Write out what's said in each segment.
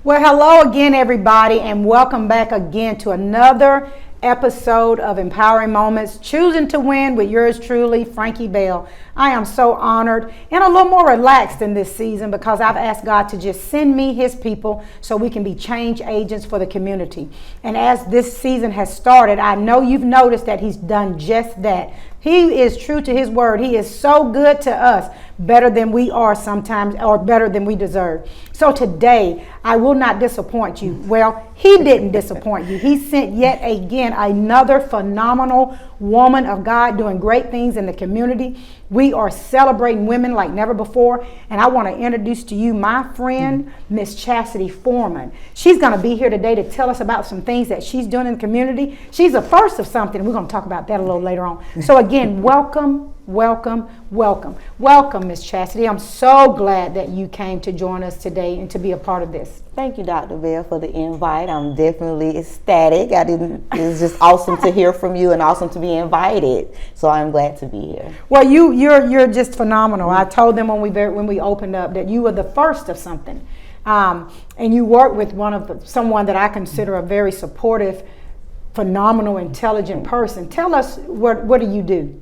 Well, hello again, everybody, and welcome back again to another episode of Empowering Moments, Choosing to Win with yours truly, Frankie Bell. I am so honored and a little more relaxed in this season because I've asked God to just send me his people so we can be change agents for the community. And as this season has started, I know you've noticed that he's done just that. He is true to his word. He is so good to us, better than we are sometimes, or better than we deserve. So today, I will not disappoint you. Well, he didn't disappoint you. He sent yet again another phenomenal woman of God doing great things in the community. We are celebrating women like never before. And I want to introduce to you my friend, Miss Chasity Foreman. She's going to be here today to tell us about some things that she's doing in the community. She's a first of something. We're going to talk about that a little later on. So again, welcome, welcome, welcome. Welcome, Miss Chasity. I'm so glad that you came to join us today and to be a part of this. Thank you, Dr. Bell, for the invite. I'm definitely ecstatic. It's just awesome to hear from you and awesome to be invited. So I'm glad to be here. Well, you're just phenomenal. I told them when we opened up that you were the first of something, and you work with someone that I consider a very supportive, phenomenal, intelligent person. Tell us what do you do?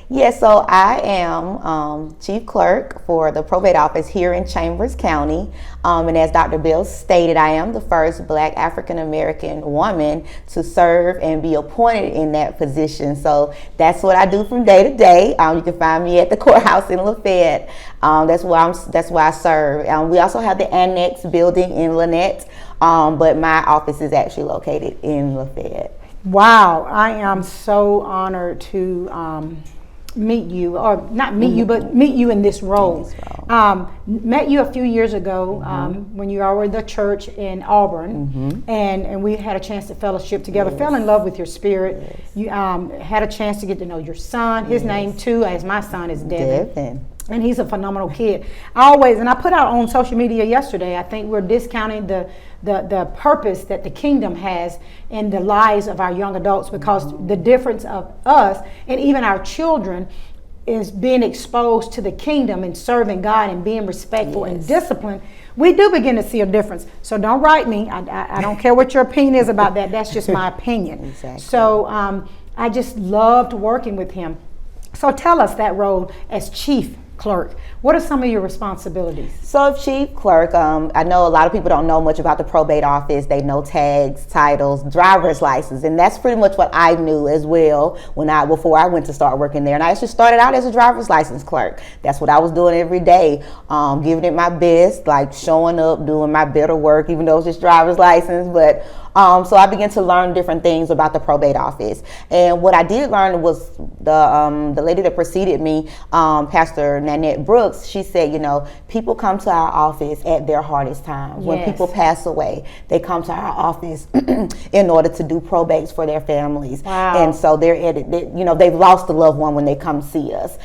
Yes, so I am chief clerk for the probate office here in Chambers County. And as Dr. Bell stated, I am the first Black African-American woman to serve and be appointed in that position. So that's what I do from day to day. You can find me at the courthouse in Lafayette. That's where I serve. We also have the annex building in Lynette, but my office is actually located in Lafayette. Wow, I am so honored to meet you, or not meet you, but meet you in this role. Met you a few years ago when you were at the church in Auburn, and we had a chance to fellowship together. Fell in love with your spirit. You had a chance to get to know your son. His name too, as my son, is Devin. And he's a phenomenal kid. And I put out on social media yesterday, I think we're discounting the purpose that the kingdom has in the lives of our young adults, because the difference of us and even our children is being exposed to the kingdom and serving God and being respectful and disciplined. We do begin to see a difference. So don't write me. I don't care what your opinion is about that. That's just my opinion. Exactly. So I just loved working with him. So tell us that role as chief clerk. What are some of your responsibilities? So chief clerk, I know a lot of people don't know much about the probate office. They know tags, titles, driver's license, and that's pretty much what I knew as well before I went to start working there. And I actually started out as a driver's license clerk. That's what I was doing every day, giving it my best, like showing up, doing my better work, even though it's just driver's license. But so I began to learn different things about the probate office. And what I did learn was the lady that preceded me, Pastor Nanette Brooks, she said, people come to our office at their hardest times. When people pass away, they come to our office in order to do probates for their families. Wow. And so they've lost a loved one when they come see us.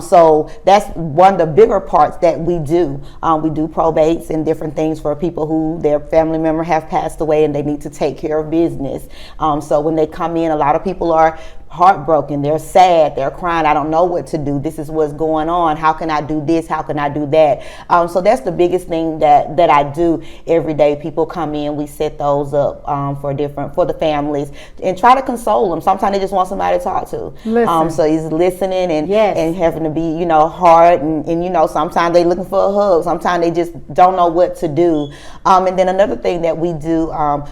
So that's one of the bigger parts that we do. We do probates and different things for people who their family member have passed away and they need to take care of business. So when they come in, a lot of people are heartbroken, they're sad, they're crying, I don't know what to do, this is what's going on, how can I do this, how can I do that? So that's the biggest thing that I do every day. People come in, we set those up for the families and try to console them. Sometimes they just want somebody to talk to. So he's listening and having to be hard and sometimes they looking for a hug, sometimes they just don't know what to do. And then another thing that we do,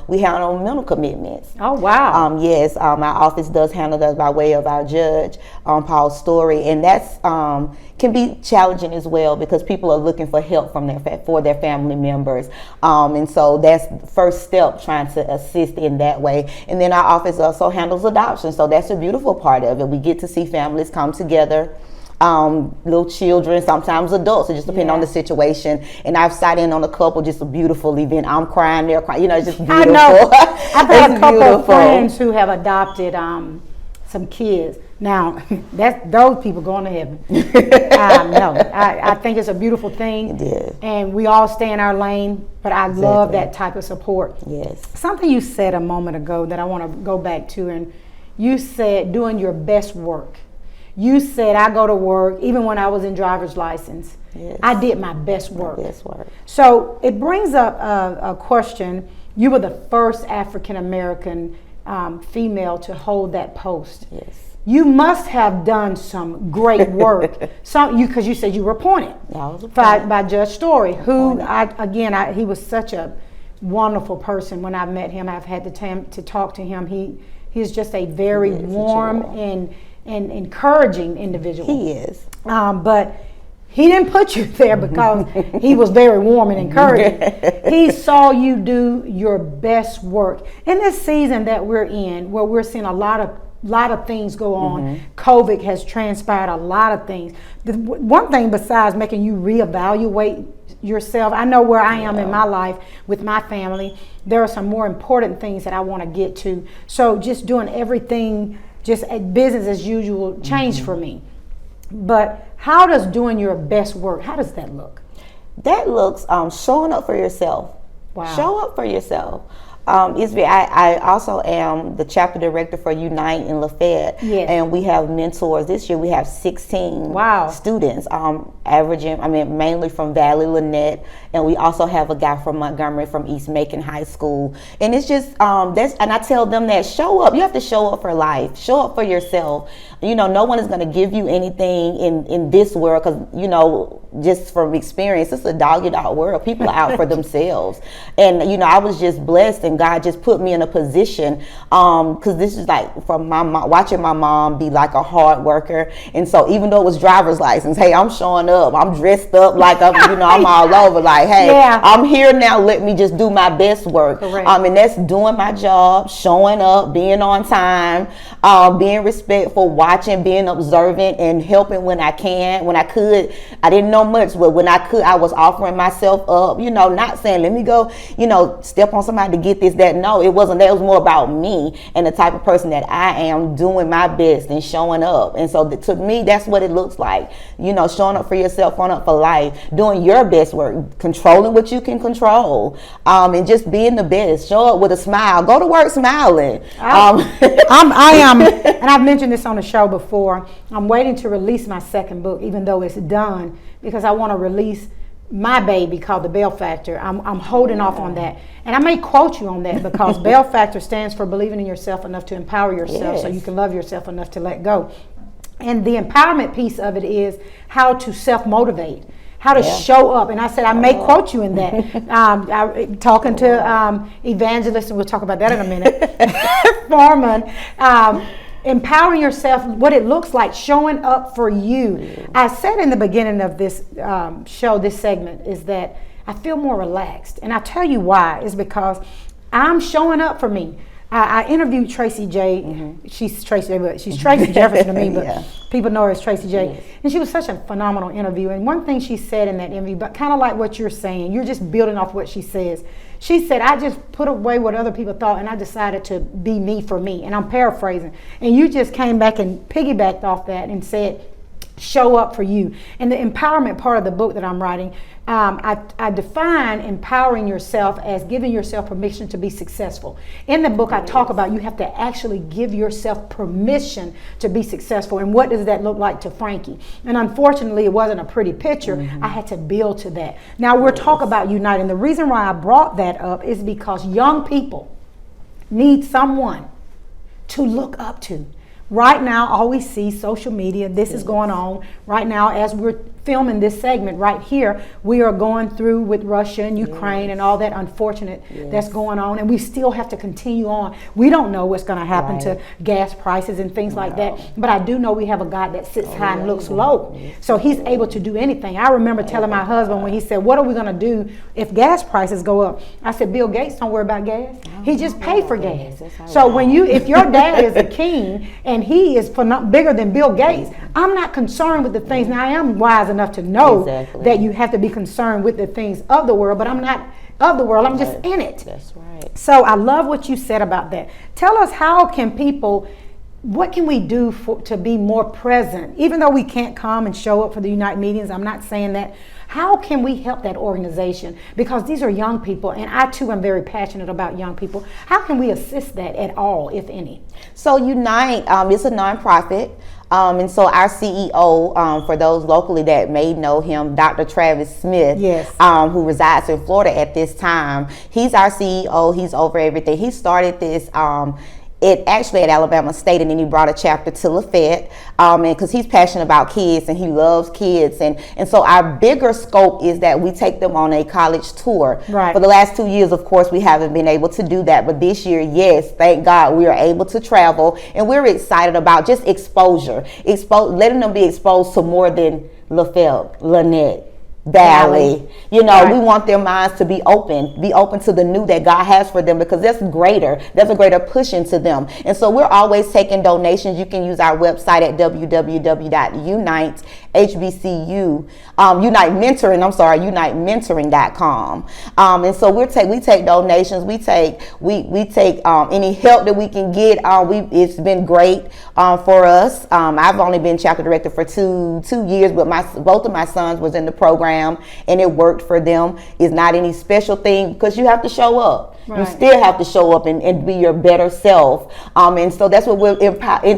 we handle mental commitments. Oh wow. Yes, our office does handle that by way of our judge, Paul Story, and that's can be challenging as well because people are looking for help from for their family members, and so that's the first step, trying to assist in that way. And then our office also handles adoption, so that's a beautiful part of it. We get to see families come together. Little children, sometimes adults, it just depends on the situation. And I've sat in on a couple, just a beautiful event. I'm crying, they're crying, it's just beautiful. I know. I've had a couple of friends who have adopted some kids. Now, those people going to heaven. No, I think it's a beautiful thing. It is. And we all stay in our lane, but I love that type of support. Yes. Something you said a moment ago that I want to go back to, and you said doing your best work. You said I go to work, even when I was in driver's license, Yes. I did my best work. Best work. So it brings up a question. You were the first African American female to hold that post. Yes. You must have done some great work. Because you said you were appointed by Judge Story, who he was such a wonderful person. When I met him, I've had the time to talk to him. He's just a very warm and encouraging individual. He is. But he didn't put you there because he was very warm and encouraging. He saw you do your best work. In this season that we're in, where we're seeing a lot of things go on, COVID has transpired a lot of things. One thing besides making you reevaluate yourself, I know where I am in my life with my family. There are some more important things that I want to get to. So just doing everything, just business as usual, changed for me. But how does doing your best work, how does that look? That looks showing up for yourself. Wow. Show up for yourself. I also am the chapter director for Unite in Lafayette, and we have mentors. This year we have 16 students, mainly from Valley Lynette, and we also have a guy from Montgomery from East Macon High School. And it's just and I tell them that show up. You have to show up for life. Show up for yourself. You know, no one is going to give you anything in this world because, just from experience, it's a dog-eat-dog world. People are out for themselves. And, I was just blessed, and God just put me in a position because this is like from my mom, watching my mom be like a hard worker. And so even though it was driver's license, hey, I'm showing up. I'm dressed up like I'm all over. Like, hey, I'm here now. Let me just do my best work. And that's doing my job, showing up, being on time, being respectful, watching, being observant, and helping when I can. When I could, I didn't know much, but when I could, I was offering myself up. Not saying let me go, step on somebody to get this, that. No, it wasn't. That was more about me and the type of person that I am, doing my best and showing up. And so to me, that's what it looks like. Showing up for yourself, showing up for life, doing your best work, controlling what you can control, and just being the best. Show up with a smile. Go to work smiling. I am, and I've mentioned this on the show before. I'm waiting to release my second book, even though it's done, because I want to release my baby called The Bell Factor. I'm holding off on that. And I may quote you on that because Bell Factor stands for believing in yourself enough to empower yourself so you can love yourself enough to let go. And the empowerment piece of it is how to self-motivate, how to show up. And I said, I may quote you in that. Talking to Evangelist, and we'll talk about that in a minute, Foreman, empowering yourself, what it looks like, showing up for you. I said in the beginning of this show, this segment, is that I feel more relaxed. And I'll tell you why. It's because I'm showing up for me. I interviewed Tracy J. She's Tracy J, but she's Tracy Jefferson to me, but people know her as Tracy J. Yes. And she was such a phenomenal interview. And one thing she said in that interview, but kind of like what you're saying, you're just building off what she says. She said, I just put away what other people thought and I decided to be me for me. And I'm paraphrasing. And you just came back and piggybacked off that and said, show up for you. And the empowerment part of the book that I'm writing, I define empowering yourself as giving yourself permission to be successful. In the book, I talk about you have to actually give yourself permission to be successful. And what does that look like to Frankie? And unfortunately, it wasn't a pretty picture. I had to build to that. Now, we'll talk about Unite. And the reason why I brought that up is because young people need someone to look up to. Right now, all we see, social media, this is going on. Right now, as we're filming this segment right here, we are going through with Russia and Ukraine and all that unfortunate that's going on. And we still have to continue on. We don't know what's going to happen to gas prices and things like that. But I do know we have a God that sits high and looks low. So he's able to do anything. I remember telling my husband when he said, what are we going to do if gas prices go up? I said, Bill Gates don't worry about gas. He just paid for gas. So if your dad is a king and he is bigger than Bill Gates, I'm not concerned with the things. Now, I am wise enough to know that you have to be concerned with the things of the world, but I'm not of the world. I'm just in it. That's right. So I love what you said about that. Tell us, what can we do to be more present? Even though we can't come and show up for the Unite meetings, I'm not saying that. How can we help that organization? Because these are young people, and I too am very passionate about young people. How can we assist that at all, if any? So Unite is a nonprofit. And so our CEO, for those locally that may know him, Dr. Travis Smith, yes. Who resides in Florida at this time, he's our CEO. He's over everything. He started this actually at Alabama State, and then he brought a chapter to Lafayette, and because he's passionate about kids and he loves kids, and so our bigger scope is that we take them on a college tour. Right. For the last 2 years, of course, we haven't been able to do that, but this year, yes, thank God, we are able to travel, and we're excited about just exposure, letting them be exposed to more than Lafayette, Lynette, Valley. You know, right. We want their minds to be open to the new that God has for them, because there's a greater push into them. And so we're always taking donations. You can use our website at unitementoring.com. And so we take donations. We take any help that we can get. It's been great for us. I've only been chapter director for two years, but both of my sons was in the program, and it worked for them. It's not any special thing, because you have to show up. Right. You still have to show up and be your better self. And so that's what we'll empower. We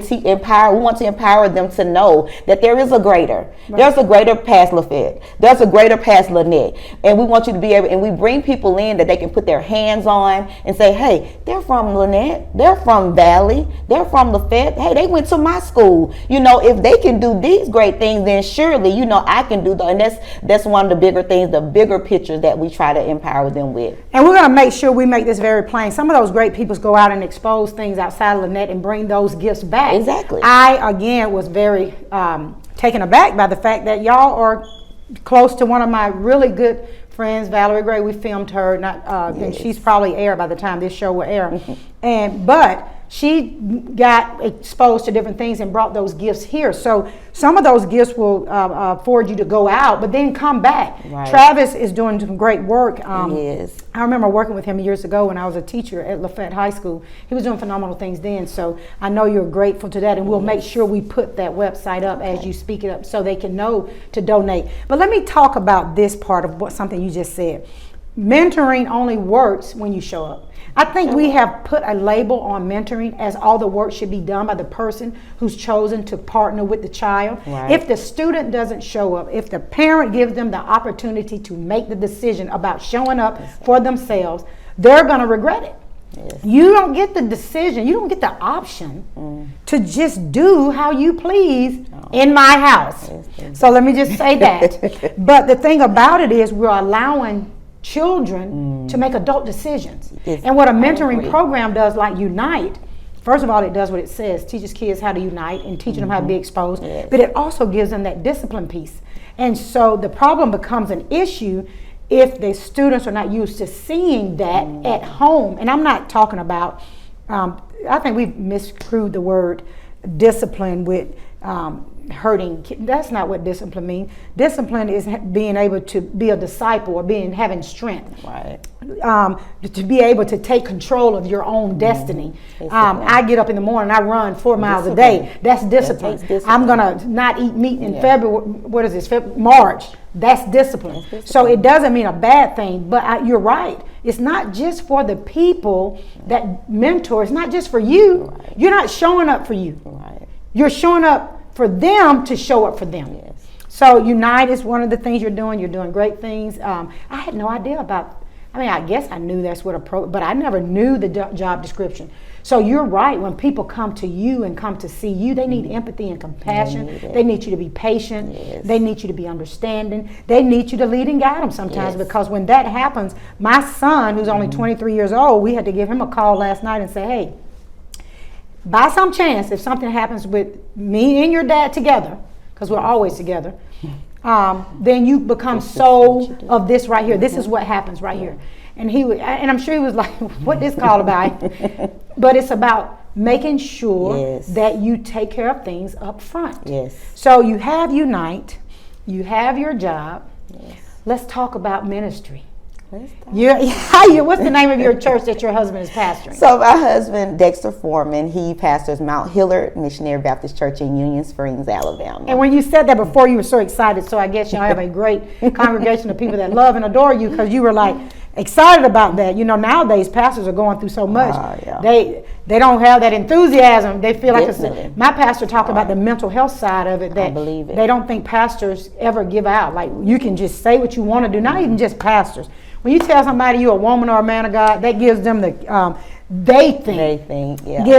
want to empower them to know that there is a greater. Right. There's a greater past Lafayette. There's a greater past Lynette. And we want you to be able, and we bring people in that they can put their hands on and say, hey, they're from Lynette. They're from Valley. They're from Lafayette. Hey, they went to my school. You know, if they can do these great things, then surely, you know, I can do that. And that's one of the bigger things, the bigger pictures that we try to empower them with. And we're going to make sure we make this very plain. Some of those great people go out and expose things outside of Lynette and bring those gifts back. Exactly. I, again, was very taken aback by the fact that y'all are close to one of my really good friends, Valerie Gray. We filmed her, yes. And she's probably aired by the time this show will air. But she got exposed to different things and brought those gifts here. So some of those gifts will afford you to go out, but then come back. Right. Travis is doing some great work. Yes. I remember working with him years ago when I was a teacher at Lafayette High School. He was doing phenomenal things then. So I know you're grateful to that, and we'll make sure we put that website up as you speak it up so they can know to donate. But let me talk about this part of something you just said. Mentoring only works when you show up. I think we have put a label on mentoring as all the work should be done by the person who's chosen to partner with the child. Right. If the student doesn't show up, if the parent gives them the opportunity to make the decision about showing up for themselves, they're going to regret it. Yes. You don't get the decision, you don't get the option to just do how you please in my house. Yes. So let me just say that. But the thing about it is we're allowing children to make adult decisions. And what a mentoring program does, like Unite, first of all, it does what it says, teaches kids how to unite and teaching them how to be exposed, but it also gives them that discipline piece. And so the problem becomes an issue if the students are not used to seeing that at home. And I'm not talking about, I think we've miscrewed the word discipline with hurting. That's not what discipline means. Discipline is being able to be a disciple or having strength. Right. To be able to take control of your own destiny. I get up in the morning, I run 4 miles a day. That's discipline. I'm gonna not eat meat in February. What is this? March. That's discipline. So it doesn't mean a bad thing, but you're right. It's not just for the people that mentor. It's not just for you. Right. You're not showing up for you. Right. You're showing up for them to show up for them. Yes. So Unite is one of the things you're doing. You're doing great things. I had no idea about, I guess I knew that's what but I never knew the job description. So you're right. When people come to you and come to see you, they need empathy and compassion. They need you to be patient. Yes. They need you to be understanding. They need you to lead and guide them sometimes, because when that happens, my son, who's only 23 years old, we had to give him a call last night and say, hey, by some chance, if something happens with me and your dad together, because we're always together, then you become so of this right here. This is what happens right here. And I'm sure he was like, what this call about? But it's about making sure that you take care of things up front. Yes. So you have Unite, you have your job. Yes. Let's talk about ministry. What's the name of your church that your husband is pastoring? So my husband, Dexter Foreman, he pastors Mount Hillard Missionary Baptist Church in Union Springs, Alabama. And when you said that before, you were so excited. So I guess y'all have a great congregation of people that love and adore you, because you were like excited about that. You know, nowadays pastors are going through so much. They don't have that enthusiasm. They feel like my pastor talked about the mental health side of it. That I believe it. They don't think pastors ever give out. Like, you can just say what you want to do. Not even just pastors. When you tell somebody you're a woman or a man of God, that gives them the gives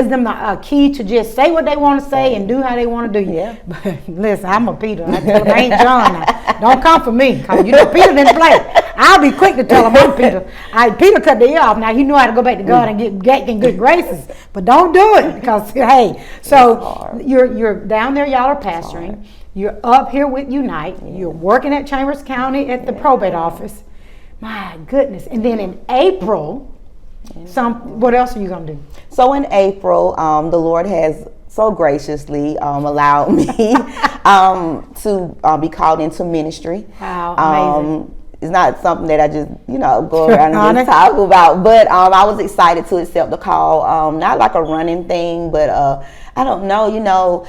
them the key to just say what they want to say and do how they want to do. Yeah. But listen, I'm a Peter. I tell them I ain't John now. Don't come for me. Cause you know Peter didn't play. I'll be quick to tell him I'm Peter. Peter cut the ear off. Now he knew how to go back to God and get in good graces. But don't do it, because hey. So you're down there. Y'all are pastoring. You're up here with Unite. Yeah. You're working at Chambers County at the probate office. My goodness. And then in April, what else are you going to do? So in April, the Lord has so graciously allowed me to be called into ministry. Wow, amazing. It's not something that I just, go around and just talk about. But I was excited to accept the call. Not like a running thing, but I don't know.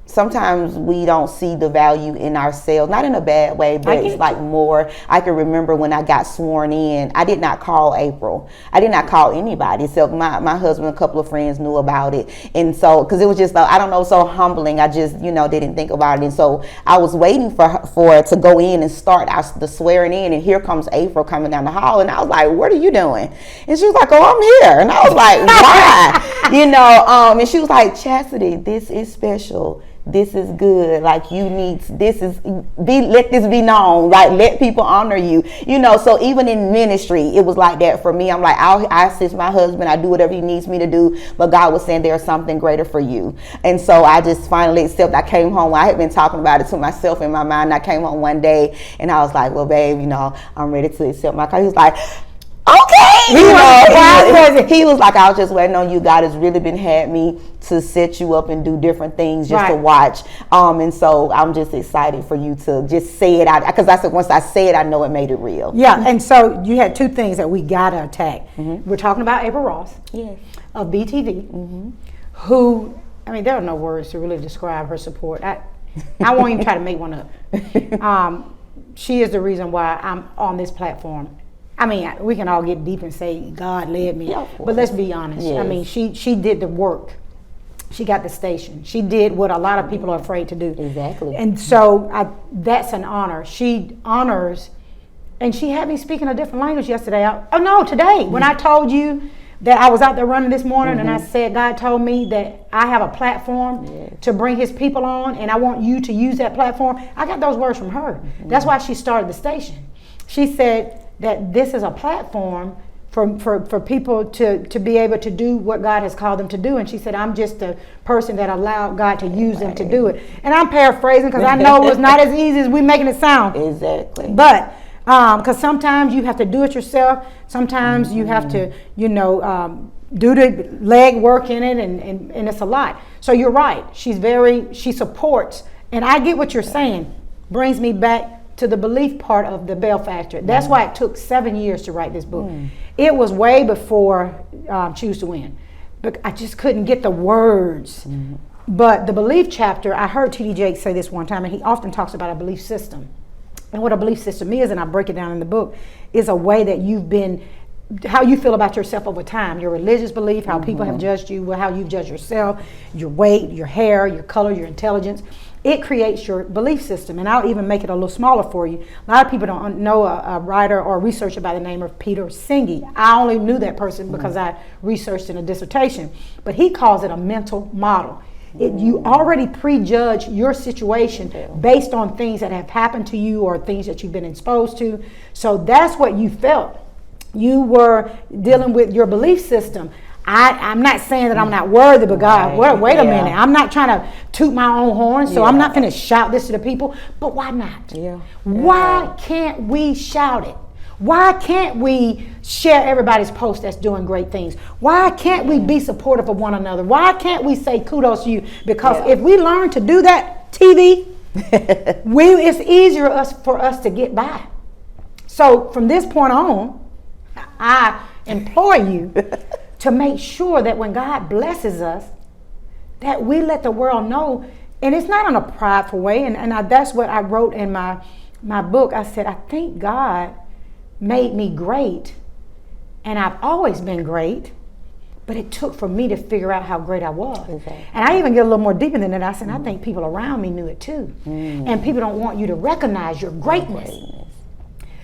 Sometimes we don't see the value in ourselves, not in a bad way, but it's like more. I can remember when I got sworn in, I did not call April. I did not call anybody except my husband, a couple of friends knew about it. And so, because it was just, I don't know, so humbling. I just, didn't think about it. And so I was waiting for it to go in and start the swearing in. And here comes April coming down the hall. And I was like, what are you doing? And she was like, oh, I'm here. And I was like, why? And she was like, Chasity, this is special. This is good. Like, let this be known. Like, let people honor you. So even in ministry, it was like that for me. I'm like, I assist my husband. I do whatever he needs me to do. But God was saying there's something greater for you. And so I just finally accepted. I came home. I had been talking about it to myself in my mind. I came home one day and I was like, well, babe, I'm ready to accept my call. He was like, okay. He was like, I was just waiting on you. God has really been had me to set you up and do different things just to watch. And so I'm just excited for you to just say it out, because I said once I say it, I know it made it real. Yeah. And so you had two things that we gotta attack. Mm-hmm. We're talking about April Ross of BTV, who, there are no words to really describe her support. I won't even try to make one up. She is the reason why I'm on this platform. We can all get deep and say God led me, but let's be honest. Yes. She did the work. She got the station. She did what a lot of people are afraid to do. Exactly. And so that's an honor. She honors, and she had me speaking a different language yesterday. Today, when I told you that I was out there running this morning, and I said God told me that I have a platform to bring his people on, and I want you to use that platform. I got those words from her. That's why she started the station. She said that this is a platform for people to be able to do what God has called them to do. And she said, I'm just a person that allowed God to use them to do it. And I'm paraphrasing, because I know it's not as easy as we making it sound. Exactly. But because sometimes you have to do it yourself. Sometimes you have to, do the leg work in it, and it's a lot. So you're right. She supports. And I get what you're saying. Brings me back to the belief part of the Bell Factor. That's why it took 7 years to write this book. It was way before Choose to Win, but I just couldn't get the words. But the belief chapter, I heard T.D. Jakes say this one time, and he often talks about a belief system. And what a belief system is, and I break it down in the book, is a way that how you feel about yourself over time. Your religious belief, how people have judged you, how you've judged yourself, your weight, your hair, your color, your intelligence. It creates your belief system. And I'll even make it a little smaller for you. A lot of people don't know a writer or researcher by the name of Peter Senge. I only knew that person because I researched in a dissertation. But he calls it a mental model. You already prejudge your situation based on things that have happened to you or things that you've been exposed to. So that's what you felt. You were dealing with your belief system. I'm not saying that I'm not worthy, but God, wait a minute. I'm not trying to toot my own horn, so I'm not going to shout this to the people. But why not? Why can't we shout it? Why can't we share everybody's post that's doing great things? Why can't we be supportive of one another? Why can't we say kudos to you? Because if we learn to do that, TV, it's easier for us to get by. So from this point on, I implore you to make sure that when God blesses us, that we let the world know, and it's not in a prideful way, that's what I wrote in my book. I said, I think God made me great, and I've always been great, but it took for me to figure out how great I was. Okay. And I even get a little more deeper than that. I said, I think people around me knew it too. And people don't want you to recognize your greatness.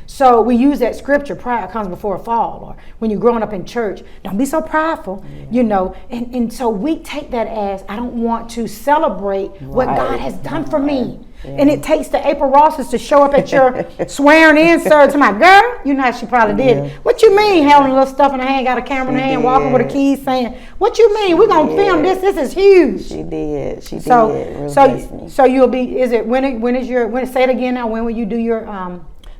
So we use that scripture, pride comes before a fall, or when you're growing up in church, don't be so prideful, and so we take that as, I don't want to celebrate what God has done for me. Yeah. And it takes the April Rosses to show up at your swearing in service to my girl. You know how she probably did. Yeah. What you mean, having a little stuff in her hand, got a camera in her hand, walking with the keys saying, what you mean? We're going to film this. This is huge. She did. She did. So you'll be, is it, say it again now, when will you do your,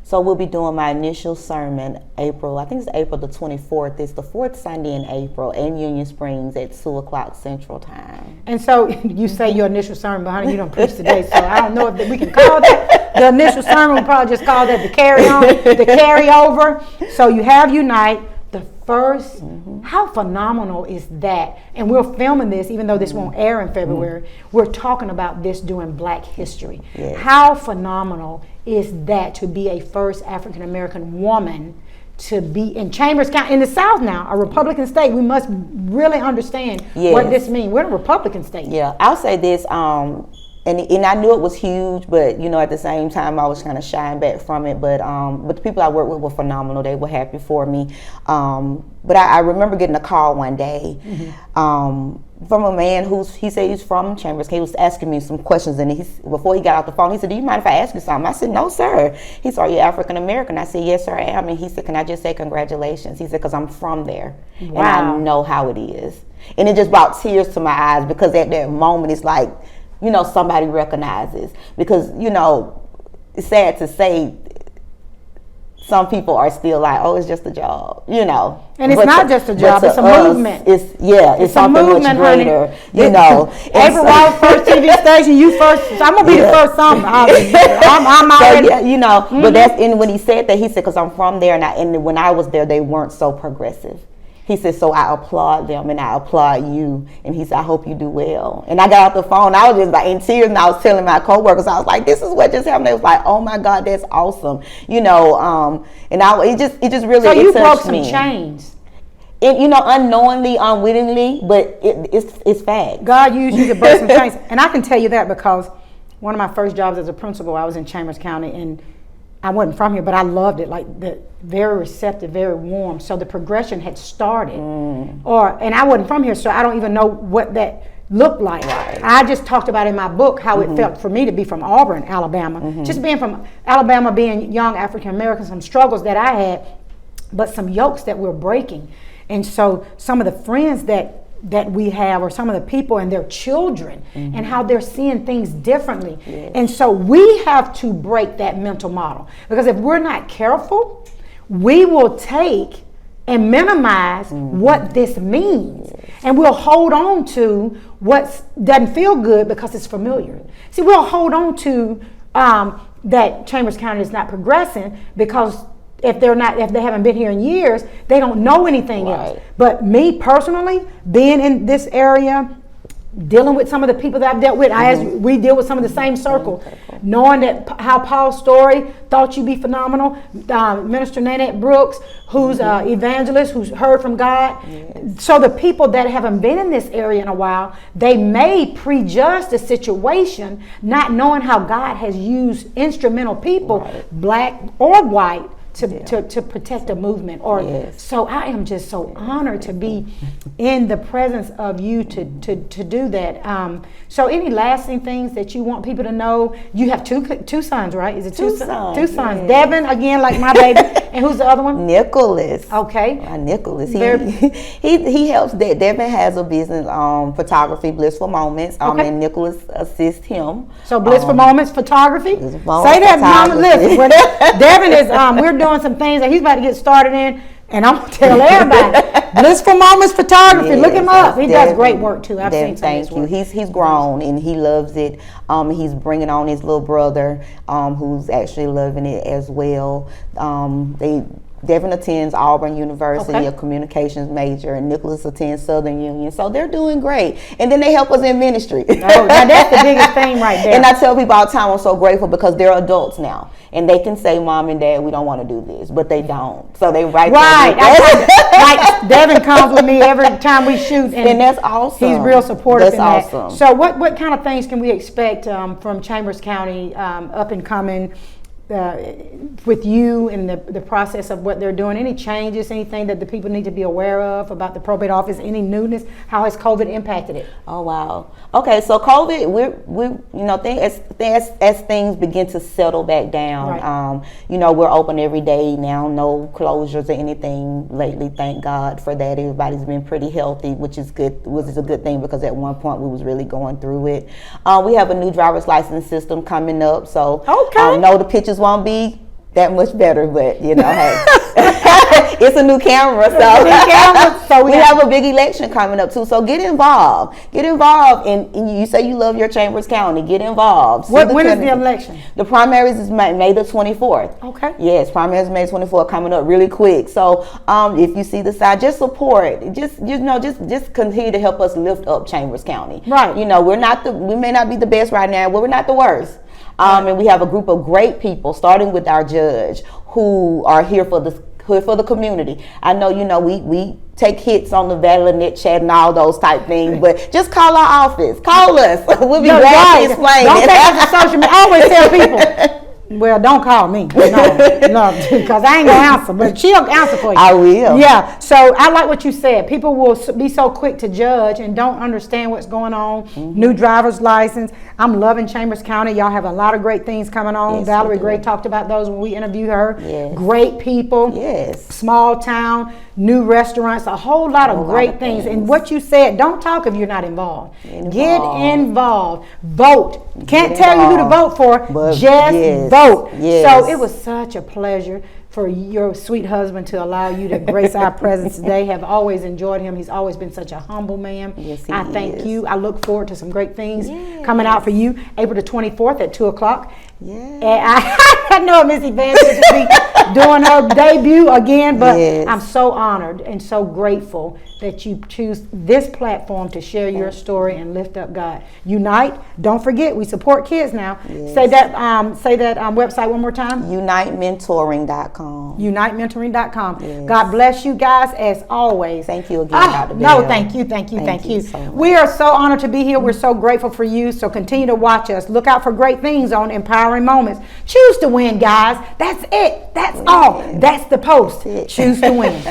So we'll be doing my initial sermon April the 24th. It's the fourth Sunday in April in Union Springs at 2:00 Central Time. And so you say your initial sermon, but honey, you don't preach today, so I don't know if we can call that the initial sermon. We'll probably just call that the carryover. So you have Unite, the first. How phenomenal is that? And we're filming this, even though this won't air in February. We're talking about this during Black History. Yes. How phenomenal is that, to be a first African American woman to be in Chambers County, in the South now, a Republican state? We must really understand what this means. We're a Republican state. Yeah, I'll say this, and I knew it was huge, but at the same time I was kind of shying back from it. But the people I worked with were phenomenal. They were happy for me. But I remember getting a call one day from a man he said he's from Chambers. He was asking me some questions, and before he got off the phone, he said, "Do you mind if I ask you something?" I said, "No, sir." He said, "Are you African American?" I said, "Yes, sir, I am." And he said, "Can I just say congratulations?" He said, "Because I'm from there, and I know how it is." And it just brought tears to my eyes, because at that moment it's like, somebody recognizes, because it's sad to say, some people are still like, "Oh, it's just a job," And it's not just a job; it's a movement. It's something much greater, April Ross First TV station, you first. So I'm gonna be the first song. I'm already, But that's when he said that. He said, "Because I'm from there, and when I was there, they weren't so progressive." He said, "So I applaud them, and I applaud you." And he said, "I hope you do well." And I got off the phone. I was just like in tears, and I was telling my coworkers, I was like, "This is what just happened." They was like, "Oh my God, that's awesome," And it just really. So you broke some me. chains. And unknowingly, unwittingly, but it's fact. God used you to break some chains, and I can tell you that because one of my first jobs as a principal, I was in Chambers County, and I wasn't from here, but I loved it. Like, very receptive, very warm. So the progression had started, and I wasn't from here, so I don't even know what that looked like. Right. I just talked about in my book how it felt for me to be from Auburn, Alabama. Just being from Alabama, being young African American, some struggles that I had, but some yokes that we're breaking. And so some of the friends that we have, or some of the people and their children, and how they're seeing things differently. Yes. And so we have to break that mental model, because if we're not careful, we will take and minimize what this means. Yes. And we'll hold on to what doesn't feel good because it's familiar. See, we'll hold on to that Chambers County is not progressing because if they haven't been here in years, they don't know anything else. But me personally, being in this area, dealing with some of the people that I've dealt with, we deal with some of the same circle, knowing that how Paul's story, Thought You'd Be Phenomenal, Minister Nanette Brooks, who's evangelist, who's heard from God. Yes. So the people that haven't been in this area in a while, they may prejudge the situation, not knowing how God has used instrumental people, black or white, to protect a movement. So I am just so honored to be in the presence of you to do that. So any lasting things that you want people to know? You have two sons, right? Is it two sons? Two sons. Yes. Devin, again, like my baby. And who's the other one? Nicholas. Okay. Nicholas. He helps. Devin has a business, photography, Blissful Moments, and Nicholas assists him. So Blissful Moments Photography. Say that, Mama. Listen, Devin is. We're doing some things that he's about to get started in, and I'm gonna tell everybody. Blissful Moments Photography. Yes, Look him up. He does great definitely. work too. I've seen some of his Thank you. work. He's grown and he loves it. He's bringing on his little brother, who's actually loving it as well. Devin attends Auburn University, a communications major, and Nicholas attends Southern Union. So they're doing great. And then they help us in ministry. Oh, now that's the biggest thing right there. And I tell people all the time, I'm so grateful because they're adults now. And they can say, Mom and Dad, we don't want to do this. But they don't. So they write right. Like Devin comes with me every time we shoot. And that's awesome. He's real supportive in that. That's awesome. So what kind of things can we expect from Chambers County up and coming with you and the process of what they're doing? Any changes, anything that the people need to be aware of about the probate office? Any newness? How has COVID impacted it? Oh wow. Okay, so COVID, as things begin to settle back down, right. We're open every day now. No closures or anything lately. Thank God for that. Everybody's been pretty healthy, which is good. Which is a good thing because at one point we was really going through it. We have a new driver's license system coming up, so no, the pictures won't be that much better, but hey, it's a new camera, so we have a big election coming up too. So get involved, and you say you love your Chambers County. Get involved. When is the election? The primaries is May the 24th. Okay. Yes, primaries May 24th, coming up really quick. So if you see the side, just support. Just continue to help us lift up Chambers County. Right. We may not be the best right now, but we're not the worst. And we have a group of great people, starting with our judge, who are here for the community. I know, we take hits on the ValorNet chat and all those type things, but just call our office. Call us. We'll be glad to explain. Don't take us to social media. I always tell people, well, don't call me. No, because I ain't going to answer, but she'll answer for you. I will. Yeah, so I like what you said. People will be so quick to judge and don't understand what's going on. Mm-hmm. New driver's license. I'm loving Chambers County. Y'all have a lot of great things coming on. Yes, Valerie Gray talked about those when we interviewed her. Yes. Great people. Yes. Small town, new restaurants, a whole lot of great things. And what you said, don't talk if you're not involved. Get involved. Vote. Can't tell you who to vote for, but just vote. Yes. So it was such a pleasure for your sweet husband to allow you to grace our presence today. Have always enjoyed him. He's always been such a humble man. Yes, he is. I thank you. I look forward to some great things coming out for you. April the 24th at 2 o'clock. Yeah. And I know Miss Evangelist will be doing her debut again, but I'm so honored and so grateful that you choose this platform to share your story and lift up God. Unite. Don't forget, we support kids now. Yes. Say that website one more time. UniteMentoring.com. UniteMentoring.com. Yes. God bless you guys as always. Thank you again, Dr. Bell. No, thank you. So we are so honored to be here. We're so grateful for you. So continue to watch us. Look out for great things on Empowering Moments. Choose to win, guys. That's it. That's all. That's the post. Choose to win.